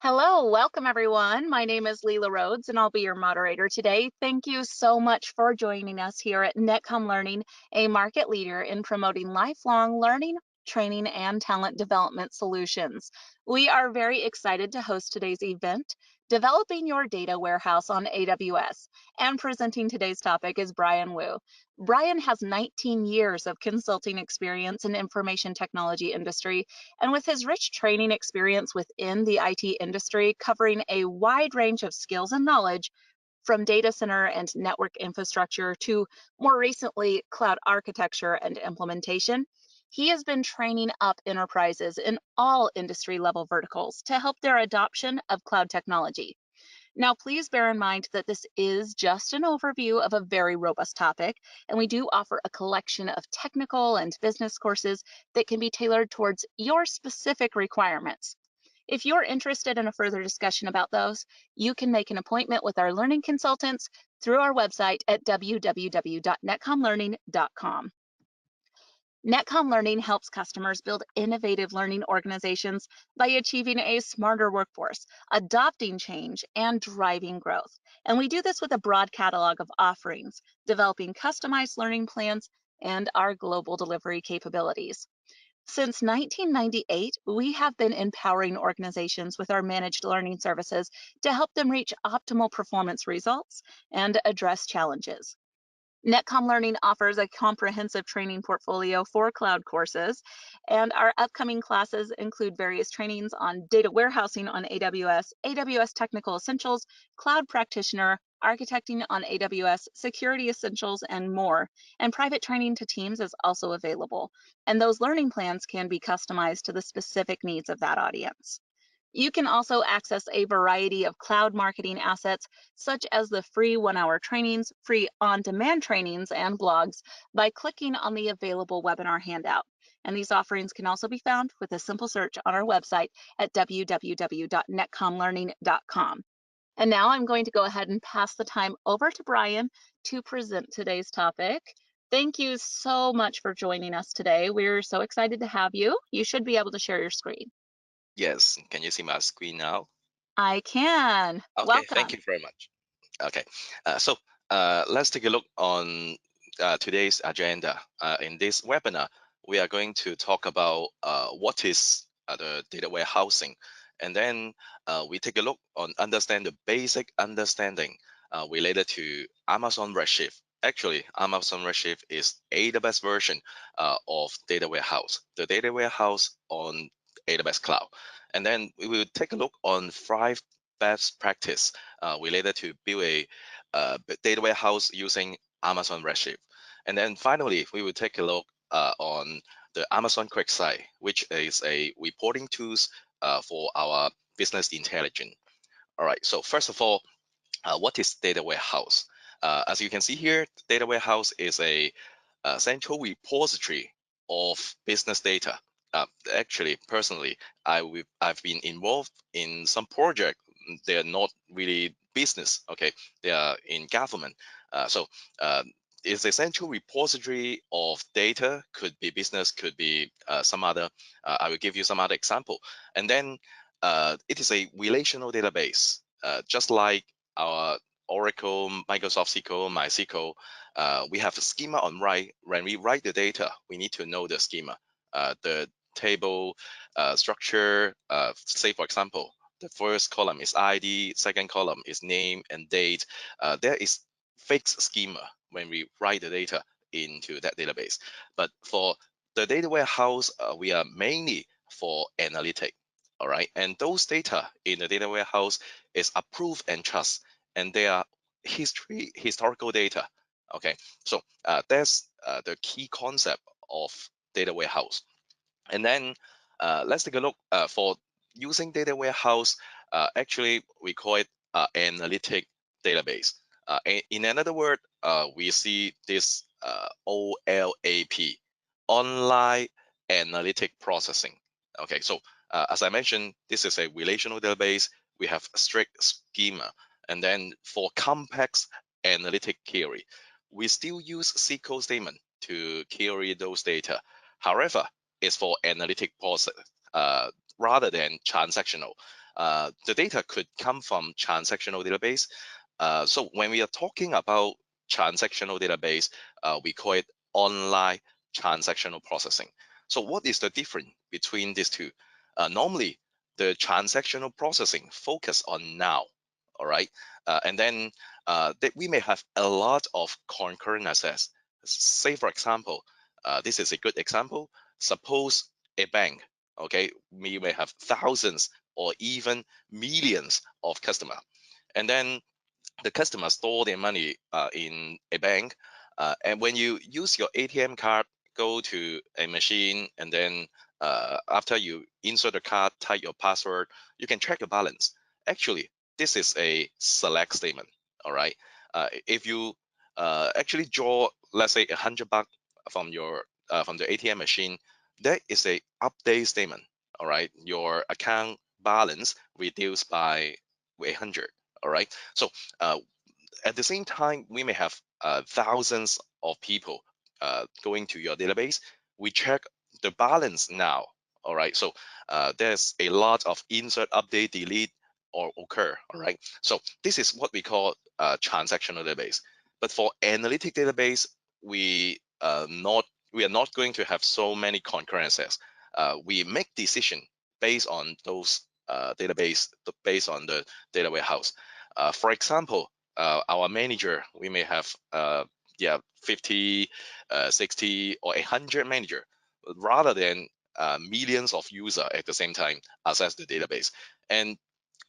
Hello, welcome everyone. My name is Leela Rhodes and I'll be your moderator today. Thank you so much for joining us here at NetCom Learning, a market leader in promoting lifelong learning, training, and talent development solutions. We are very excited to host today's event, Developing Your Data Warehouse on AWS. And presenting today's topic is Brian Wu. Brian has 19 years of consulting experience in information technology industry, and with his rich training experience within the IT industry, covering a wide range of skills and knowledge from data center and network infrastructure to more recently cloud architecture and implementation, he has been training up enterprises in all industry level verticals to help their adoption of cloud technology. Now, please bear in mind that this is just an overview of a very robust topic, and we do offer a collection of technical and business courses that can be tailored towards your specific requirements. If you're interested in a further discussion about those, you can make an appointment with our learning consultants through our website at www.netcomlearning.com. NetCom Learning helps customers build innovative learning organizations by achieving a smarter workforce, adopting change, and driving growth. And we do this with a broad catalog of offerings, developing customized learning plans, and our global delivery capabilities. Since 1998, we have been empowering organizations with our managed learning services to help them reach optimal performance results and address challenges. NetCom Learning offers a comprehensive training portfolio for cloud courses, and our upcoming classes include various trainings on data warehousing on AWS, AWS Technical Essentials, Cloud Practitioner, Architecting on AWS, Security Essentials, and more. And private training to teams is also available, and those learning plans can be customized to the specific needs of that audience. You can also access a variety of cloud marketing assets, such as the free 1-hour trainings, free on-demand trainings, and blogs by clicking on the available webinar handout. And these offerings can also be found with a simple search on our website at www.netcomlearning.com. And now I'm going to go ahead and pass the time over to Brian to present today's topic. Thank you so much for joining us today. We're so excited to have you. You should be able to share your screen. Yes, can you see my screen now? I can. Okay, thank Welcome. you very much. Okay, let's take a look on today's agenda. In this webinar, we are going to talk about what is the data warehousing, and then we take a look on understand the basic understanding related to Amazon Redshift. Actually, Amazon Redshift is AWS version of data warehouse, the data warehouse on AWS cloud. And then we will take a look on 5 best practice related to build a data warehouse using Amazon Redshift. And then finally, we will take a look on the Amazon QuickSight, which is a reporting tools for our business intelligence. All right, so first of all, what is data warehouse? As you can see here, data warehouse is a central repository of business data. Actually, personally, I've been involved in some project. They're not really business, okay? They are in government. So it's a central repository of data. Could be business, could be some other. I will give you some other example. And then it is a relational database, just like our Oracle, Microsoft SQL, MySQL. We have a schema on write. When we write the data, we need to know the schema, the table structure. Say, for example, the first column is ID, second column is name and date. There is fixed schema when we write the data into that database. But for the data warehouse, we are mainly for analytic. All right, and those data in the data warehouse is approved and trust, and they are historical data. Okay, so that's the key concept of data warehouse. And then let's take a look for using data warehouse. Actually, we call it analytic database. In another word, we see this OLAP, online analytic processing. Okay, so as I mentioned, this is a relational database. We have strict schema. And then for complex analytic query, we still use SQL statement to query those data. However, it's for analytic process rather than transactional. The data could come from transactional database. So when we are talking about transactional database, we call it online transactional processing. So what is the difference between these two? Normally, the transactional processing focus on now, all right, and then that we may have a lot of concurrent access. Say for example, this is a good example. Suppose a bank, okay, we may have thousands or even millions of customer, and then the customer store their money in a bank, and when you use your ATM card, go to a machine, and then after you insert the card, type your password, you can check your balance. Actually, this is a select statement. All right. If you actually draw, let's say, $100 from your from the ATM machine, that is a update statement. All right. Your account balance reduced by 100. All right. So uh, at the same time, we may have thousands of people going to your database. We check the balance now. All right. So there's a lot of insert, update, delete, or occur. All right. So this is what we call transactional database. But for analytic database, we not we are not going to have so many concurrences. We make decision based on those database, based on the data warehouse. For example, our manager, we may have yeah 50, 60, or 100 manager, rather than millions of user at the same time access the database. And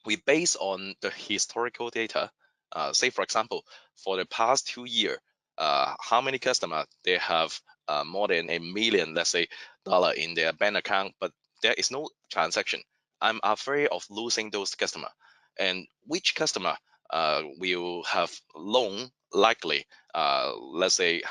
we base on the historical data. Say for example, for the past 2 years, how many customers they have more than a million, let's say, dollar in their bank account, but there is no transaction. I'm afraid of losing those customer. And which customer will have loan likely? Let's say,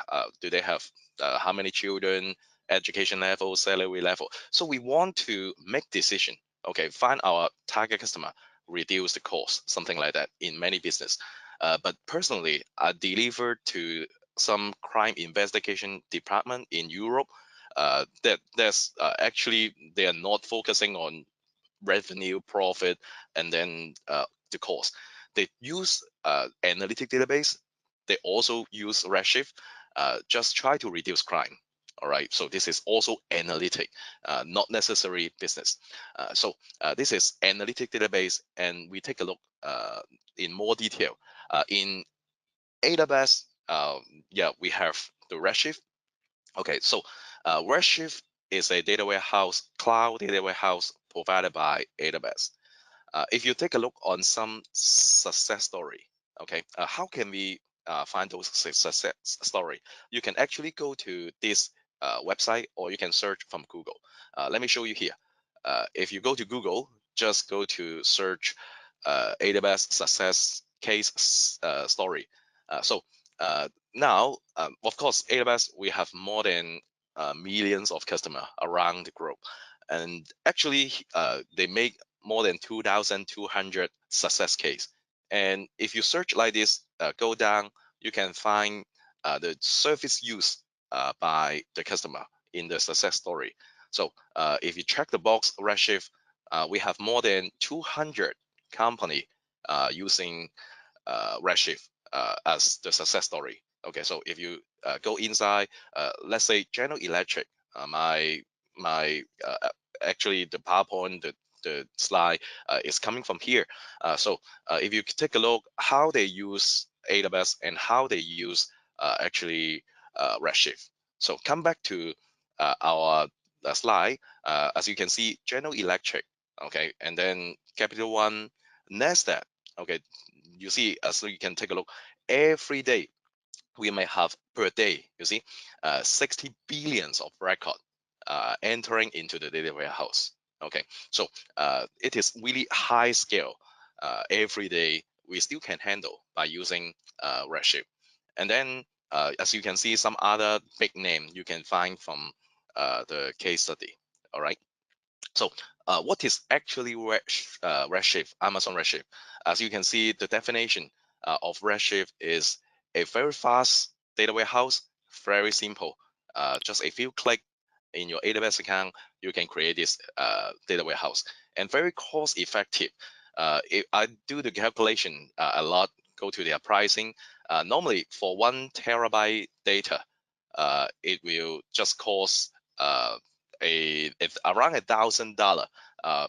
do they have how many children, education level, salary level? So we want to make decision. Okay, find our target customer, reduce the cost, something like that in many business. But personally, I delivered to some crime investigation department in Europe. That there's actually they are not focusing on revenue, profit, and then the cost. They use analytic database. They also use Redshift. Just try to reduce crime. All right. So this is also analytic, not necessary business. This is analytic database, and we take a look in more detail. In AWS, yeah, we have the Redshift. Okay, so Redshift is a data warehouse, cloud data warehouse provided by AWS. If you take a look on some success story, okay, how can we find those success story? You can actually go to this website, or you can search from Google. Let me show you here. If you go to Google, just go to search AWS success case story. Now, of course, AWS, we have more than millions of customer around the globe, and actually they make more than 2,200 success case. And if you search like this, go down, you can find the service used by the customer in the success story. So if you check the box Redshift, we have more than 200 company using Redshift as the success story. Okay, so if you go inside, let's say General Electric, my actually the PowerPoint, the slide is coming from here. If you take a look how they use AWS and how they use actually Redshift. So come back to our slide. As you can see, General Electric, okay, and then Capital One, Nasdaq. Okay, you see, so you can take a look. Every day we may have per day, you see, 60 billions of record entering into the data warehouse. Okay, so it is really high scale. Every day we still can handle by using Redshift. And then as you can see, some other big name you can find from the case study. All right. So what is actually Redshift, Amazon Redshift? As you can see, the definition of Redshift is a very fast data warehouse, very simple. Just a few clicks in your AWS account, you can create this data warehouse. and very cost effective. If I do the calculation a lot, go to their pricing. Normally for 1 terabyte data, it will just cost it's around $1,000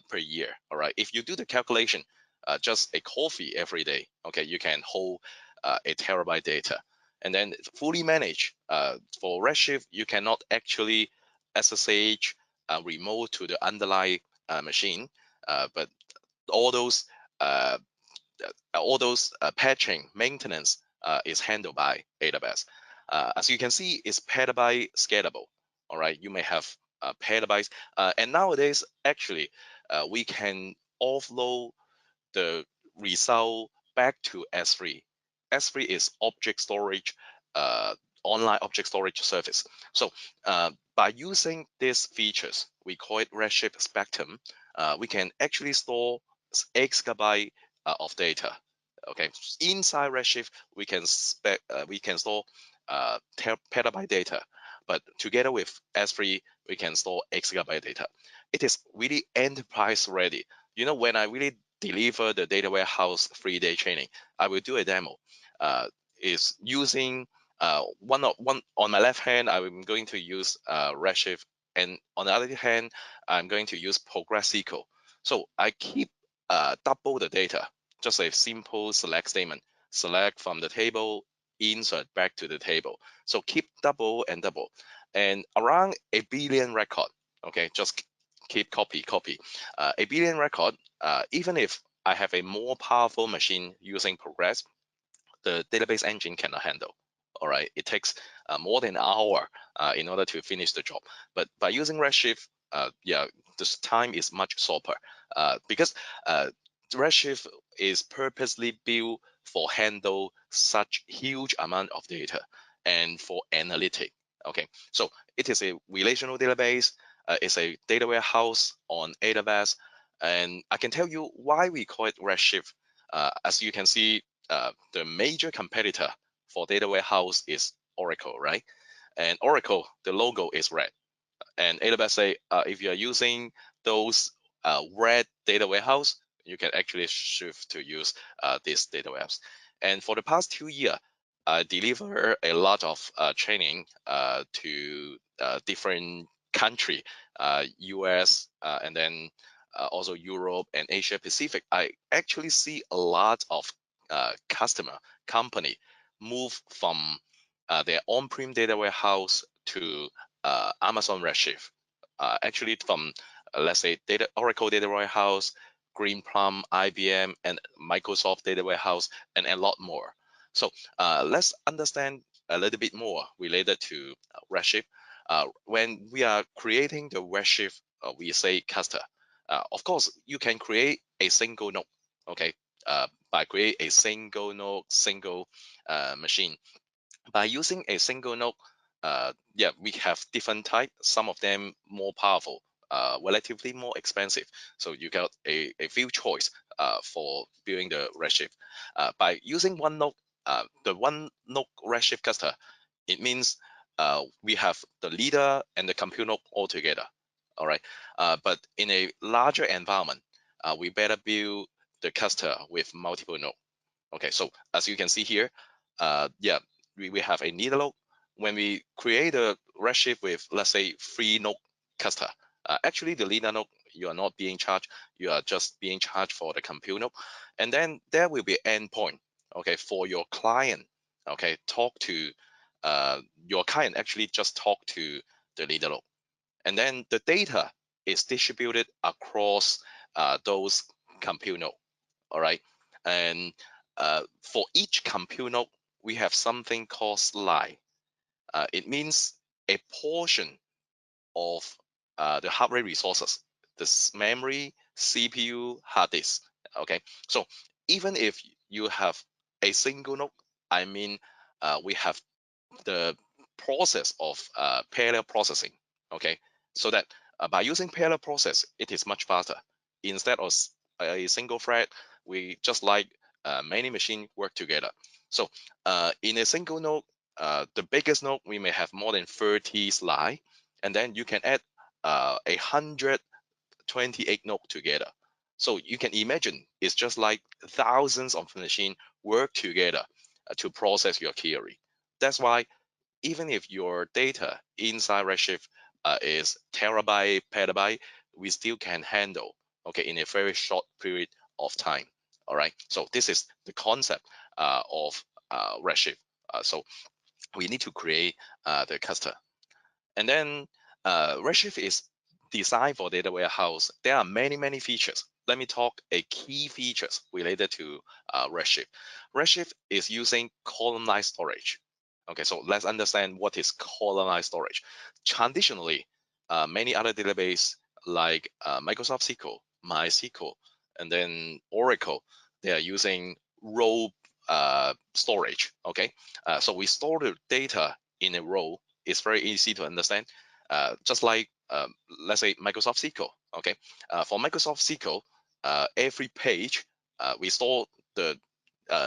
per year. All right. If you do the calculation, just a coffee every day, okay, you can hold 1 terabyte data, and then fully managed. For Redshift, you cannot actually SSH remote to the underlying machine, but all those uh, patching maintenance is handled by AWS. As you can see, it's petabyte scalable. All right, you may have petabytes, and nowadays actually we can offload the result back to S3. S3 is object storage, uh, online object storage service. So by using these features, we call it Redshift Spectrum. We can actually store exabyte of data. Okay, inside Redshift, we can store petabyte data, but together with S3, we can store exabyte data. It is really enterprise ready. When I really deliver the data warehouse 3-day training, I will do a demo. Is using one on my left hand, I'm going to use Redshift, and on the other hand, I'm going to use PostgreSQL. So I keep double the data, just a simple select statement. Select from the table, insert back to the table. So keep double and double, and around 1 billion record. Okay, just keep copy. 1 billion record. Even if I have a more powerful machine using Progress, the database engine cannot handle. All right, it takes more than an hour in order to finish the job. But by using Redshift, yeah, this time is much shorter because Redshift is purposely built for handle such huge amount of data and for analytic. Okay, so it is a relational database. It's a data warehouse on AWS, and I can tell you why we call it Redshift. As you can see, the major competitor for data warehouse is Oracle, right? And Oracle, the logo is red. And AWS say if you are using those red data warehouse, you can actually shift to use this data warehouse. And for the past 2 years, I deliver a lot of training to different country, US, and then also Europe and Asia Pacific. I actually see a lot of customer company move from their on-prem data warehouse to Amazon Redshift. Actually, from let's say Oracle Data Warehouse, Greenplum, IBM, and Microsoft Data Warehouse, and a lot more. So let's understand a little bit more related to Redshift. When we are creating the Redshift, we say cluster. Of course, you can create a single node. Okay, by create a single node, single machine. By using a single node, yeah, we have different type. Some of them more powerful, relatively more expensive. So you got a few choice for building the Redshift. By using one node, the one node Redshift cluster, it means we have the leader and the compute node all together. All right, but in a larger environment, we better build the cluster with multiple node. Okay, so as you can see here, yeah, we have a needle node. When we create a Redshift with, let's say, 3 node cluster, actually the leader node, you are not being charged. You are just being charged for the compute node. And then there will be endpoint, okay, for your client, okay, your client actually just talk to the leader node. And then the data is distributed across those compute node. All right, and for each compute node, we have something called slide. It means a portion of the hardware resources, this memory, CPU, hard disk. Okay, so even if you have a single node, I mean, we have the process of parallel processing. Okay, so that by using parallel process, it is much faster. Instead of a single thread, we just like many machines work together. So in a single node, the biggest node, we may have more than 30 slide, and then you can add 100 28 nodes together. So you can imagine it's just like thousands of machines work together to process your query. That's why even if your data inside Redshift is terabyte, petabyte, we still can handle, okay, in a very short period of time. All right. So this is the concept of Redshift. So we need to create the cluster. And then Redshift is designed for data warehouse. There are many features. Let me talk a key features related to Redshift. Redshift is using columnar storage. Okay, so let's understand what is columnar storage. Traditionally, many other database like Microsoft SQL, MySQL, and then Oracle, they are using row storage. Okay, so we store the data in a row. It's very easy to understand. Just like let's say Microsoft SQL. Okay, for Microsoft SQL, every page we store the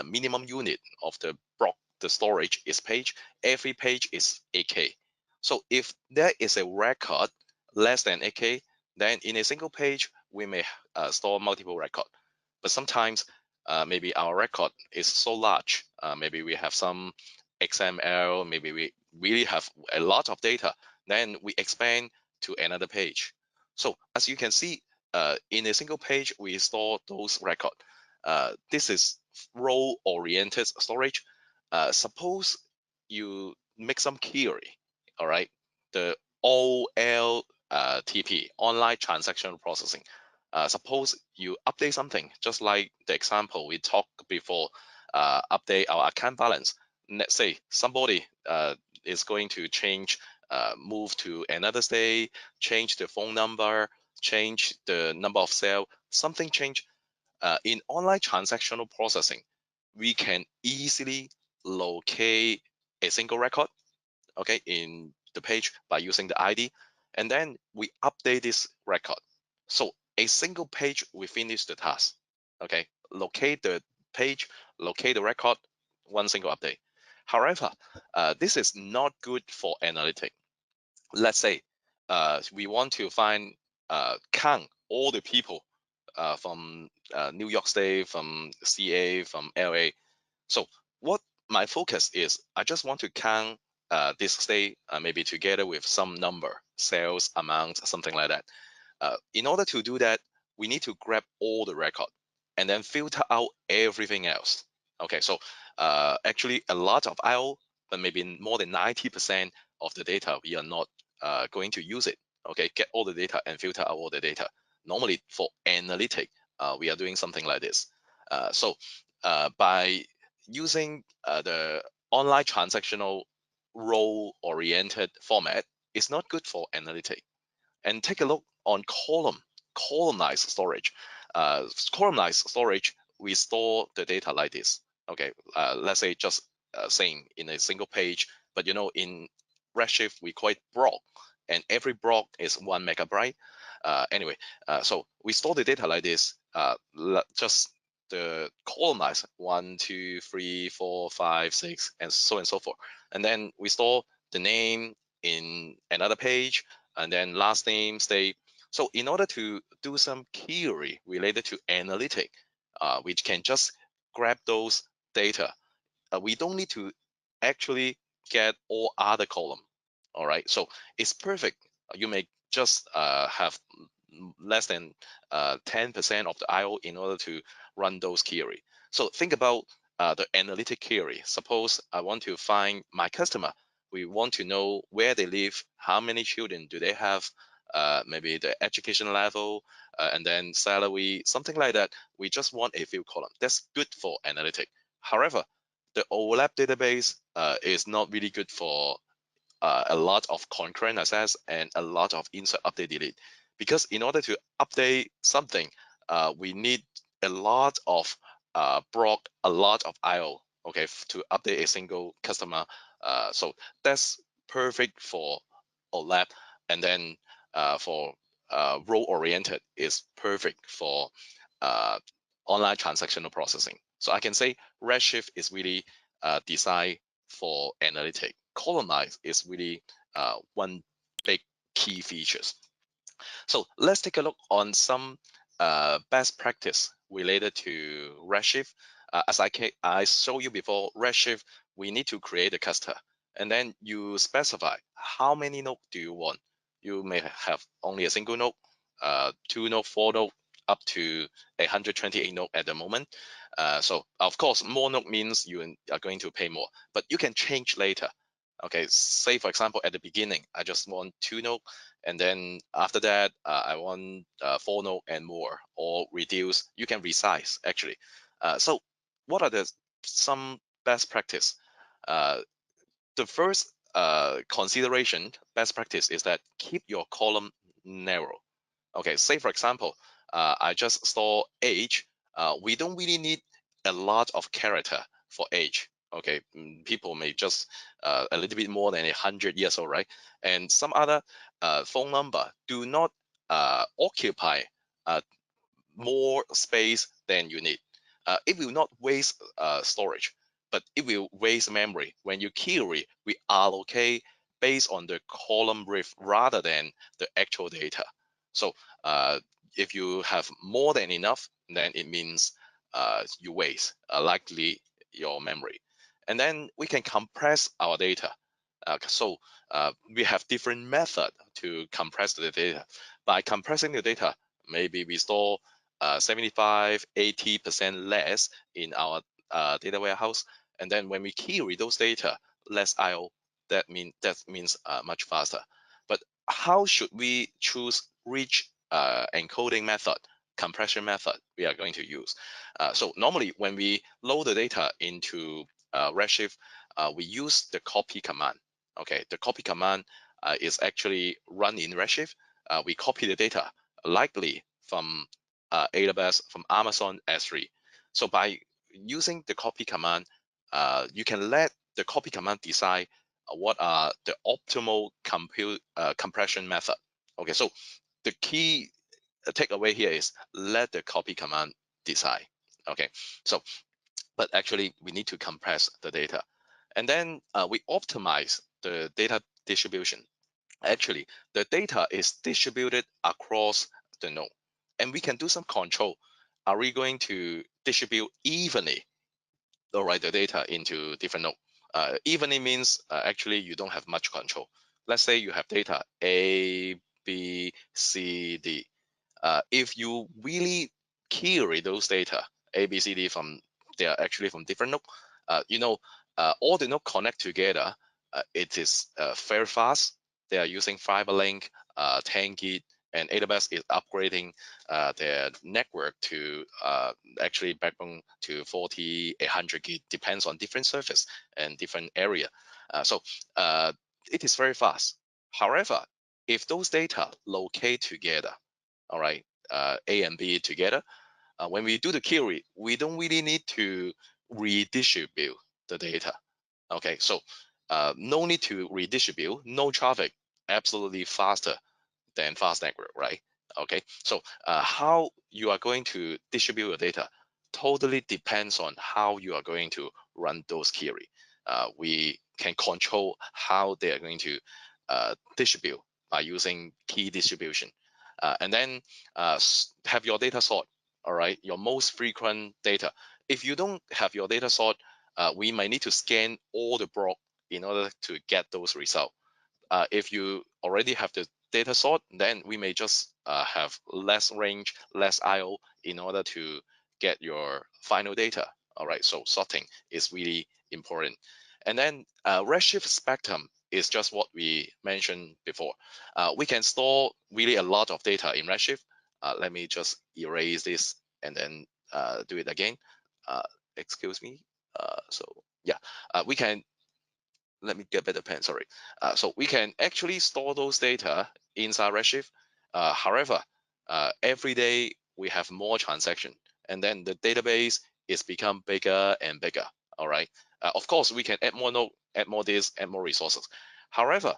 minimum unit of the block. The storage is page. Every page is 8K. So if there is a record less than 8K, then in a single page we may store multiple record. But sometimes maybe our record is so large. Maybe we have some XML. Maybe we really have a lot of data. Then we expand to another page. So as you can see, in a single page we store those record. This is row-oriented storage. Suppose you make some query, all right? The OLTP, online transactional processing. Suppose you update something, just like the example we talked before, update our account balance. Let's say somebody is going to change, move to another state, change the phone number, change the number of cell, something change. In online transactional processing, we can easily locate a single record, okay, in the page by using the ID, and then we update this record. So a single page, we finish the task. Okay, locate the page, locate the record, one single update. However, this is not good for analytics. Let's say we want to find count all the people from New York State, from CA, from LA. So what my focus is, I just want to count this state maybe together with some number, sales amount, something like that. In order to do that, we need to grab all the record and then filter out everything else. Okay, so actually a lot of IO, but maybe more than 90% of the data, we are not going to use it. Okay, get all the data and filter out all the data. Normally for analytic, we are doing something like this. By using the online transactional row-oriented format, it's not good for analytic. And take a look on columnized storage. Columnized storage, we store the data like this. Okay, let's say just same in a single page, but you know in Redshift we call it block, and every block is 1 MB. Anyway, so we store the data like this. Just the columnize 1, 2, 3, 4, 5, 6, and so forth. And then we store the name in another page, and then last name, state. So in order to do some query related to analytic, we can just grab those data. We don't need to actually get all other column. All right, so it's perfect. You may just have less than 10% of the IO in order to run those query. So think about the analytic query. Suppose I want to find my customer. We want to know where they live, how many children do they have, maybe the education level, and then salary, something like that. We just want a few columns. That's good for analytic. However, the overlap database is not really good for a lot of concurrent access and a lot of insert update delete, because in order to update something, we need a lot of block, a lot of IO, okay, to update a single customer. So that's perfect for OLAP. And then for role oriented is perfect for uh, online transactional processing. So I can say Redshift is really designed for analytic. Columnize is really one big key features. So let's take a look on some best practice related to Redshift. I show you before, Redshift, we need to create a cluster, and then you specify how many node do you want. You may have only a single node, two node, four node, up to 128 node at the moment. So of course, more node means you are going to pay more, but you can change later. Okay, say for example, at the beginning, I just want two node, and then after that, I want four node and more, or reduce. You can resize actually. So what are the some best practice? Uh, the first consideration, best practice, is that keep your column narrow. Okay, say for example, I just store age. We don't really need a lot of character for age. Okay, people may just a little bit more than 100 years old, right? And some other phone number do not occupy uh, more space than you need. It will not waste storage, but it will waste memory. When you query, we allocate based on the column width rather than the actual data. So if you have more than enough, then it means you waste likely your memory. And then we can compress our data. We have different method to compress the data. By compressing the data, maybe we store 75, 80% less in our data warehouse. And then when we query those data, less IO, that means much faster. But how should we choose which encoding method, compression method we are going to use? So normally when we load the data into Redshift, we use the copy command. Okay, the copy command is actually run in Redshift. We copy the data likely from AWS, from Amazon S3. So by using the copy command, you can let the copy command decide what are the optimal compression method. Okay, so the key takeaway here is let the copy command decide. Okay, so but actually we need to compress the data, and then we optimize the data distribution. Actually, the data is distributed across the node, and we can do some control. Are we going to distribute evenly, all right, the data into different node? Evenly means actually you don't have much control. Let's say you have data A, B, C, D. If you really query those data A, B, C, D from, they are actually from different node. All the node connect together. It is very fast. They are using fiber link, 10 gig, and AWS is upgrading their network to actually backbone to 40, 100 gig, depends on different service and different area. So it is very fast. However, if those data locate together, all right, A and B together, when we do the query, we don't really need to redistribute the data. Okay, so no need to redistribute, no traffic, absolutely faster than fast network, right? Okay, so how you are going to distribute your data totally depends on how you are going to run those query. We can control how they are going to distribute by using key distribution. And then have your data sort, all right, your most frequent data. If you don't have your data sort, we might need to scan all the block in order to get those results. If you already have the data sort, then we may just have less range, less IO in order to get your final data. All right, so sorting is really important. And then Redshift Spectrum is just what we mentioned before. We can store really a lot of data in Redshift. Let me just erase this and then do it again. Uh, Excuse me. So yeah, we can, let me get better pen, sorry. So we can actually store those data inside Redshift. However, every day we have more transaction, and then the database is become bigger and bigger. All right. Of course, we can add more node, add more this, add more resources. However,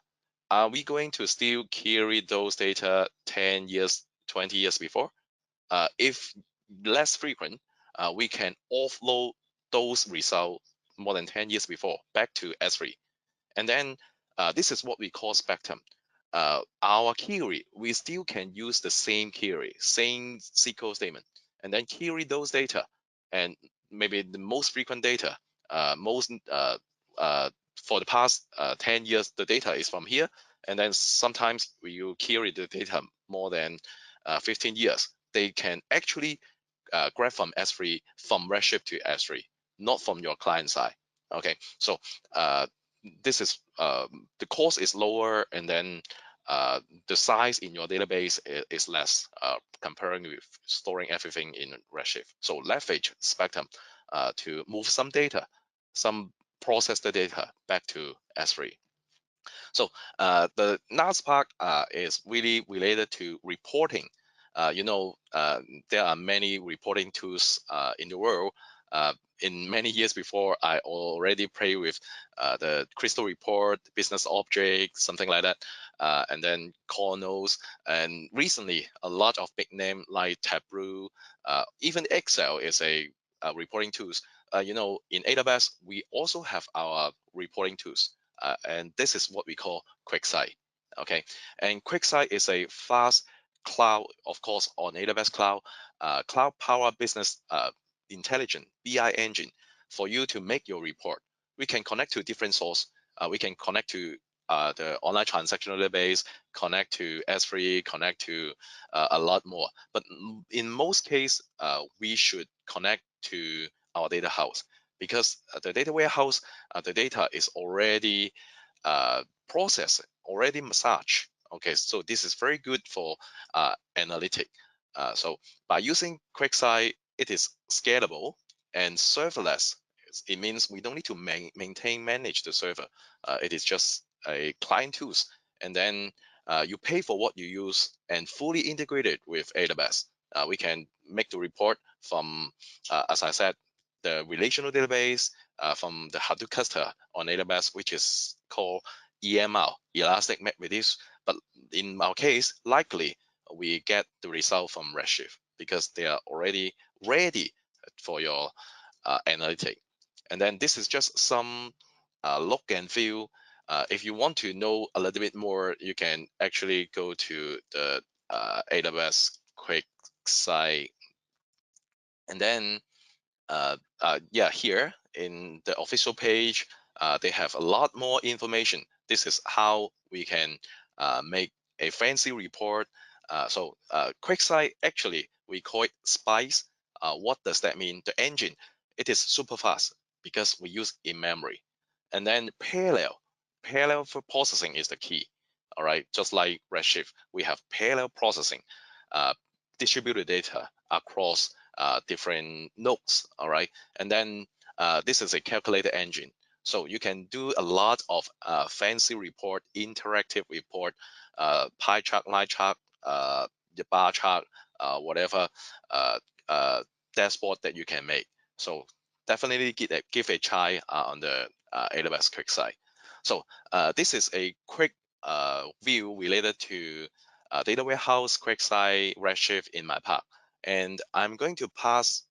are we going to still query those data 10 years, 20 years before? If less frequent, we can offload those results more than 10 years before back to S3. And then this is what we call spectrum. our query, we still can use the same query, same SQL statement, and then query those data, and maybe the most frequent data, most uh, for the past 10 years, the data is from here, and then sometimes you query the data more than 15 years, they can actually grab from S3 from Redshift to S3, not from your client side. Okay, so uh, this is the cost is lower, and then the size in your database is less comparing with storing everything in Redshift. So leverage Spectrum to move some data, some process the data back to S3. So the last part is really related to reporting. There are many reporting tools in the world. In many years before, I already play with the Crystal Report, Business Object, something like that, and then Cornels. And recently, a lot of big name like Tableau, even Excel is a reporting tools. In AWS, we also have our reporting tools, and this is what we call QuickSight. Okay, and QuickSight is a fast cloud, of course, on AWS cloud, cloud power business intelligent BI engine for you to make your report. We can connect to different source. We can connect to the online transactional database, connect to S3, connect to a lot more. But in most cases, we should connect to our data house, because the data warehouse, the data is already processed, already massaged. Okay, so this is very good for analytic. So by using QuickSight, it is scalable and serverless. It means we don't need to manage the server. It is just a client tools, and then you pay for what you use and fully integrated with AWS. We can make the report from, as I said, the relational database, from the Hadoop cluster on AWS, which is called EMR, Elastic MapReduce. But in our case, likely we get the result from Redshift, because they are already ready for your analytic. And then this is just some look and feel. If you want to know a little bit more, you can actually go to the AWS Quick Site, and then yeah, here in the official page, they have a lot more information. This is how we can make a fancy report. QuickSight, actually, we call it Spice. What does that mean? The engine, it is super fast because we use in memory. And then parallel for processing is the key. All right, just like Redshift, we have parallel processing, uh, distributed data across different nodes. All right, and then this is a calculator engine, so you can do a lot of fancy report, interactive report, pie chart, line chart, the bar chart, whatever uh, uh, dashboard that you can make. So definitely give a try on the AWS QuickSight. So this is a quick view related to data warehouse, QuickSight, Redshift in my part. And I'm going to pass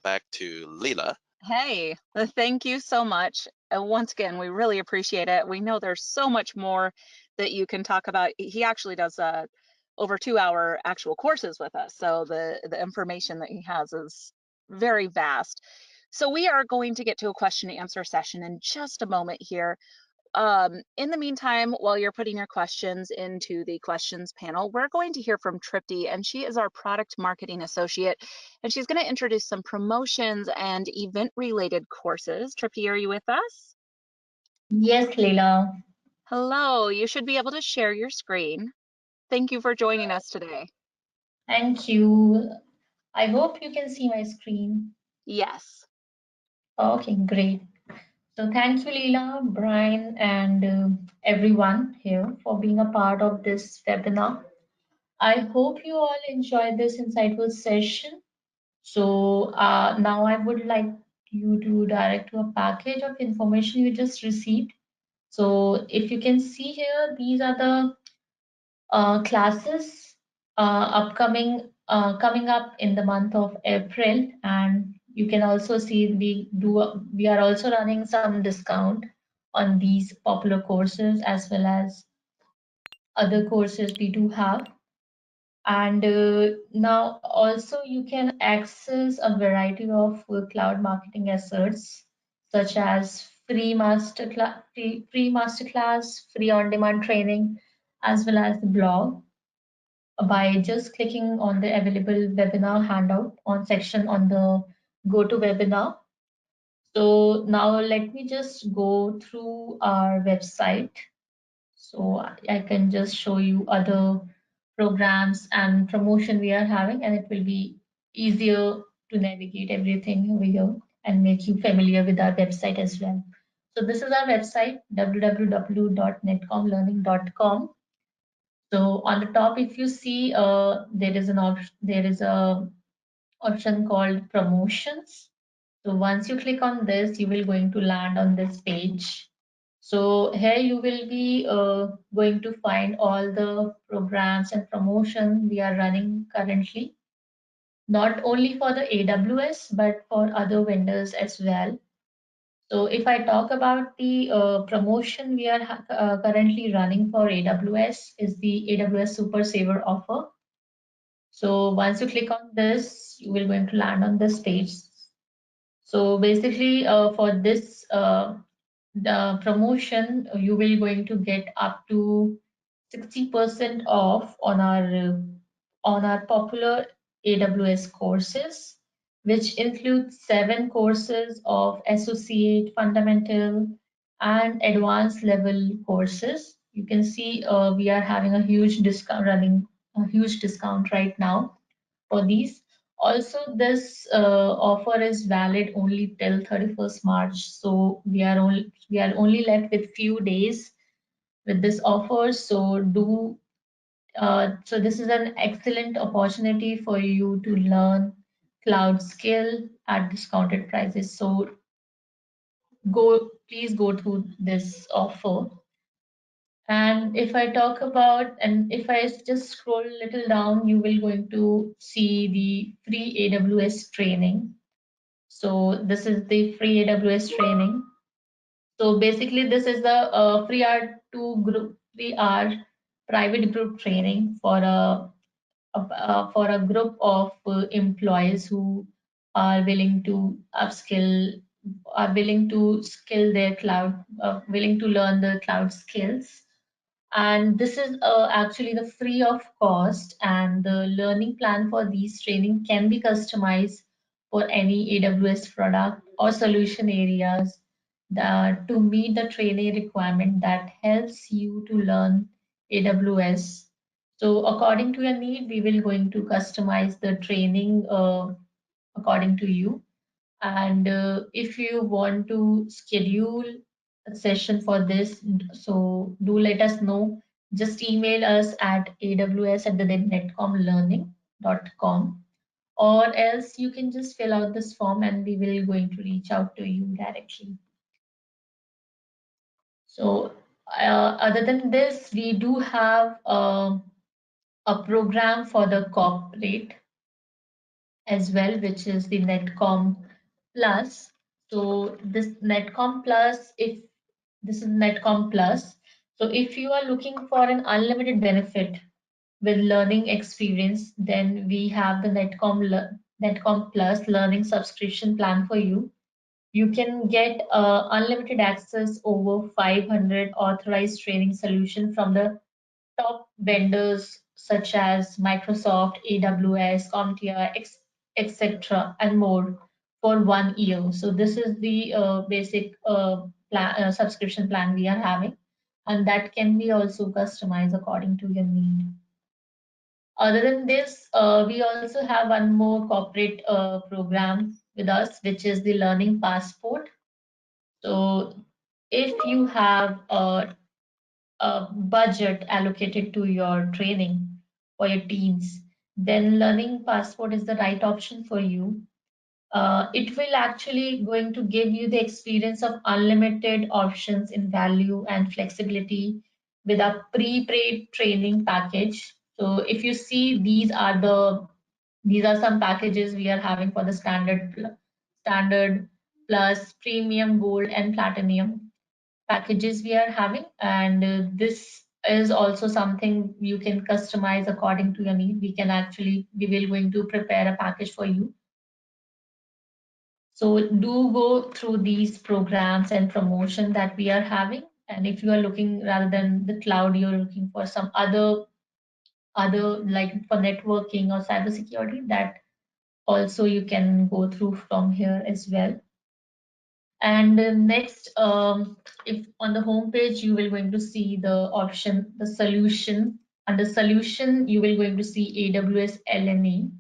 back to Lila. Hey, thank you so much. Once again, we really appreciate it. We know there's so much more that you can talk about. He actually does over 2 hour actual courses with us, so the information that he has is very vast. So we are going to get to a question and answer session in just a moment here. In the meantime, while you're putting your questions into the questions panel, we're going to hear from Tripti, and she is our product marketing associate, and she's going to introduce some promotions and event related courses. Tripti, are you with us? Yes, Leila. Hello, you should be able to share your screen. Thank you for joining us today. Thank you. I hope you can see my screen. Yes. Okay, great. So thank you, Leila, Brian, and everyone here for being a part of this webinar. I hope you all enjoyed this insightful session. So now I would like you to direct to a package of information you just received. So if you can see here, these are the classes upcoming coming up in the month of April, and you can also see we are also running some discount on these popular courses as well as other courses we do have. And now also you can access a variety of cloud marketing assets such as free masterclass, free on-demand training, as well as the blog by just clicking on the available webinar handout on section on the go to webinar. So now let me just go through our website. So I can just show you other programs and promotion we are having, and it will be easier to navigate everything over here and make you familiar with our website as well. So this is our website, www.netcomlearning.com. So on the top, if you see, there is an option, there is a option called promotions. So once you click on this, you will going to land on this page. So here you will be going to find all the programs and promotion we are running currently, not only for the AWS, but for other vendors as well. So if I talk about the promotion we are currently running for AWS is the AWS Super Saver offer. So once you click on this, you will going to land on this page. So basically for this the promotion, you will going to get up to 60% off on our popular AWS courses, which include 7 courses of associate, fundamental, and advanced level courses. You can see we are having a huge discount running a huge discount right now for these. Also, this offer is valid only till 31st March. So we are only left with few days with this offer. So so this is an excellent opportunity for you to learn cloud skill at discounted prices. So please go through this offer. And if I talk about, and if I just scroll a little down, you will going to see the free AWS training. So this is the free AWS training. So basically, this is the free hour private group training for a group of employees who are willing to upskill, are willing to skill their cloud, willing to learn the cloud skills. And this is actually the free of cost, and the learning plan for these training can be customized for any AWS product or solution areas to meet the training requirement that helps you to learn AWS. So according to your need, we will going to customize the training according to you. And if you want to schedule a session for this, so do let us know. Just email us at aws@netcomlearning.com, or else you can just fill out this form and we will going to reach out to you directly. So other than this, we do have a program for the corporate as well, which is the NetCom Plus. So this NetCom Plus, if this is NetCom Plus, so if you are looking for an unlimited benefit with learning experience, then we have the NetCom Plus learning subscription plan for you. You can get unlimited access over 500 authorized training solutions from the top vendors such as Microsoft, AWS, CompTIA, etc., and more for 1 year. So this is the basic subscription plan we are having, and that can be also customized according to your need. Other than this, we also have one more corporate program with us, which is the Learning Passport. So if you have a budget allocated to your training for your teams, then Learning Passport is the right option for you. It will actually going to give you the experience of unlimited options in value and flexibility with a pre-paid training package. So if you see, these are some packages we are having for the standard plus premium, gold, and platinum packages we are having. And this is also something you can customize according to your need. We will going to prepare a package for you. So do go through these programs and promotion that we are having. And if you are looking, rather than the cloud, you're looking for some other like for networking or cybersecurity, that also you can go through from here as well. And next, if on the home page, you will going to see the option, the solution. Under solution, you will going to see AWS LNE.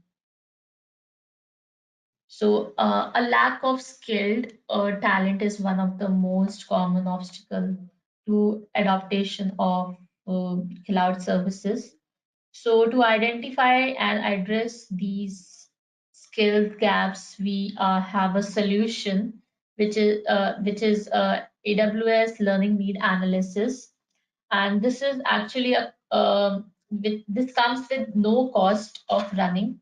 So a lack of skilled talent is one of the most common obstacle to adaptation of cloud services. So to identify and address these skill gaps, we have a solution, which is AWS Learning Need Analysis, and this is actually this comes with no cost of running,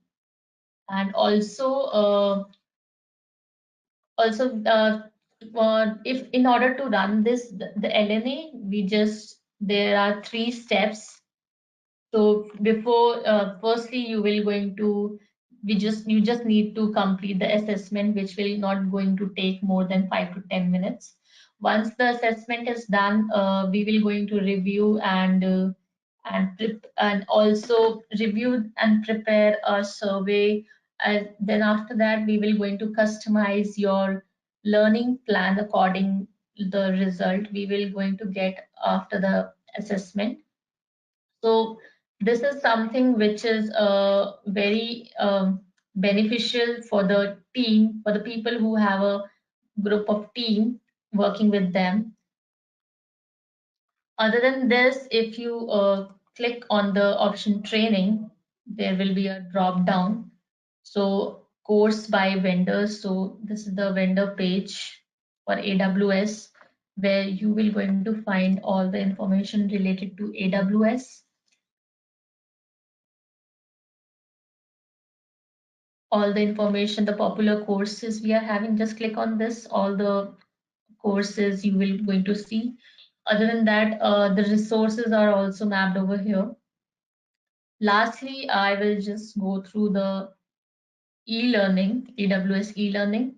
and also if in order to run this the LNA, there are three steps. So before, firstly, you just need to complete the assessment, which will not going to take more than 5 to 10 minutes. Once the assessment is done, we will going to review and also review and prepare a survey. And then after that, we will going to customize your learning plan according the result we will going to get after the assessment. So this is something which is very beneficial for the team, for the people who have a group of team working with them. Other than this, if you click on the option training, there will be a drop down. So course by vendors. So this is the vendor page for AWS, where you will going to find all the information related to AWS, all the information, the popular courses we are having. Just click on this, all the courses you will going to see. Other than that, the resources are also mapped over here. Lastly, I will just go through the e-learning, AWS e-learning.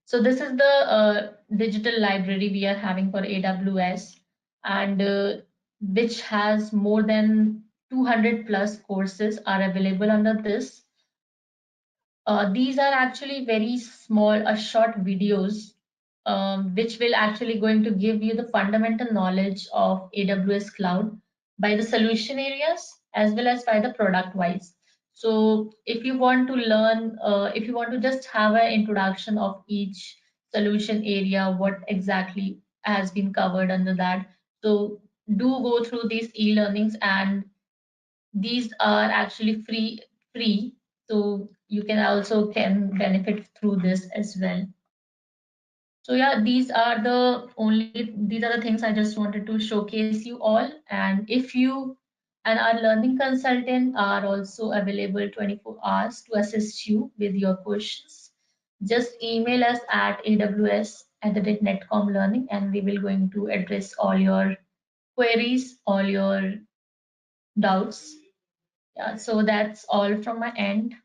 So this is the digital library we are having for AWS, and which has more than 200 plus courses are available under this. These are actually very small, short videos, which will actually going to give you the fundamental knowledge of AWS cloud by the solution areas as well as by the product wise. So if you want to learn, if you want to just have an introduction of each solution area, what exactly has been covered under that. So do go through these e-learnings, and these are actually free, so you can also can benefit through this as well. So yeah, these are the things I just wanted to showcase you all. And if you and our learning consultant are also available 24 hours to assist you with your questions, just email us at aws@netcom learning, and we will going to address all your queries, all your doubts. Yeah, so that's all from my end.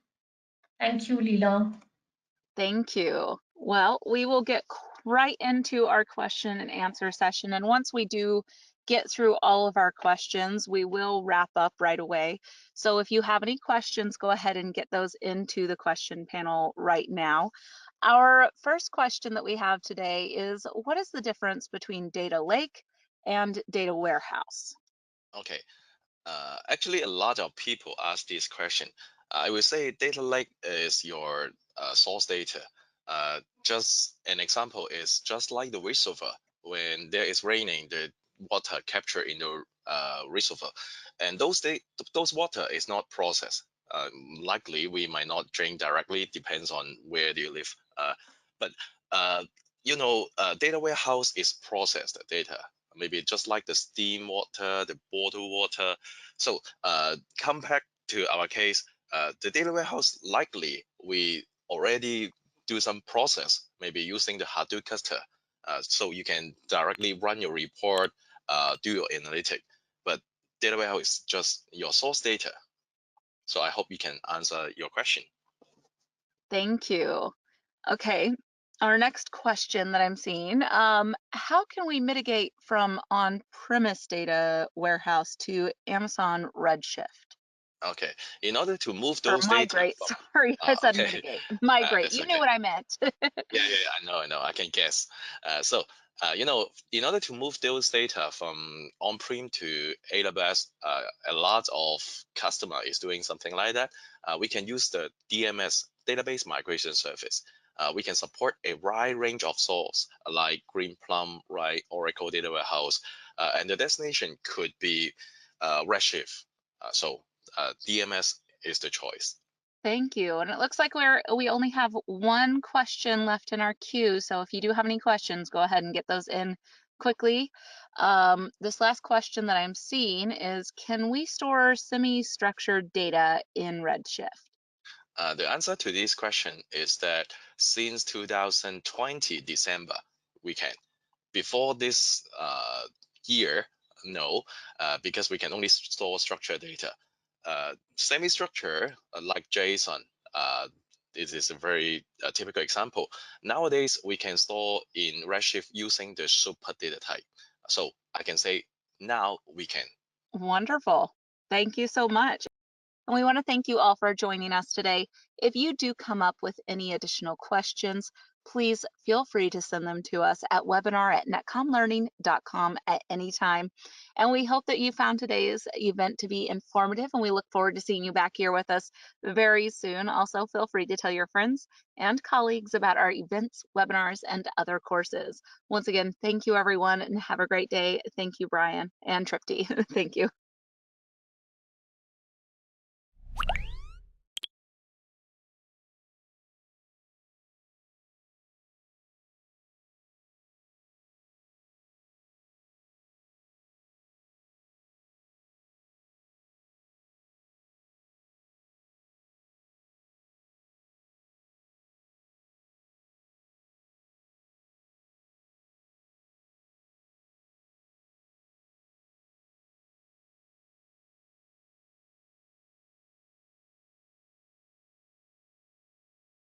Thank you, Leela. Thank you. Well, we will get right into our question and answer session. And once we do get through all of our questions, we will wrap up right away. So if you have any questions, go ahead and get those into the question panel right now. Our first question that we have today is, what is the difference between data lake and data warehouse? Okay. Actually, a lot of people ask this question. I would say data lake is your source data. Just an example is just like the reservoir. When there is raining, the water captured in the reservoir, and those water is not processed. Likely, we might not drink directly. Depends on where do you live. But uh, data warehouse is processed data. Maybe just like the steam water, the bottled water. So compared to our case, the data warehouse, likely we already do some process, maybe using the Hadoop cluster. so you can directly run your report, do your analytic. But data warehouse is just your source data. So I hope you can answer your question. Thank you. Okay, our next question that I'm seeing, how can we mitigate from on-premise data warehouse to Amazon Redshift? Okay, in order to move Or those data migrate, from, sorry, I said okay, mitigate. Migrate, it's you knew okay. what I meant. Yeah, I know, I can guess. So, in order to move those data from on-prem to AWS, a lot of customer is doing something like that. We can use the DMS, database migration service. We can support a wide range of source like Greenplum, right, Oracle Data Warehouse, and the destination could be Redshift. DMS is the choice. Thank you. And it looks like we only have one question left in our queue. So if you do have any questions, go ahead and get those in quickly. This last question that I'm seeing is, can we store semi-structured data in Redshift? The answer to this question is that since 2020 December, we can. Before this year, no, because we can only store structured data. Semi-structure, like JSON, this is a very typical example. Nowadays, we can store in Redshift using the super data type. So I can say now we can. Wonderful. Thank you so much. And we want to thank you all for joining us today. If you do come up with any additional questions, please feel free to send them to us at webinar@netcomlearning.com at any time. And we hope that you found today's event to be informative, and we look forward to seeing you back here with us very soon. Also, feel free to tell your friends and colleagues about our events, webinars, and other courses. Once again, thank you, everyone, and have a great day. Thank you, Brian and Tripti. Thank you.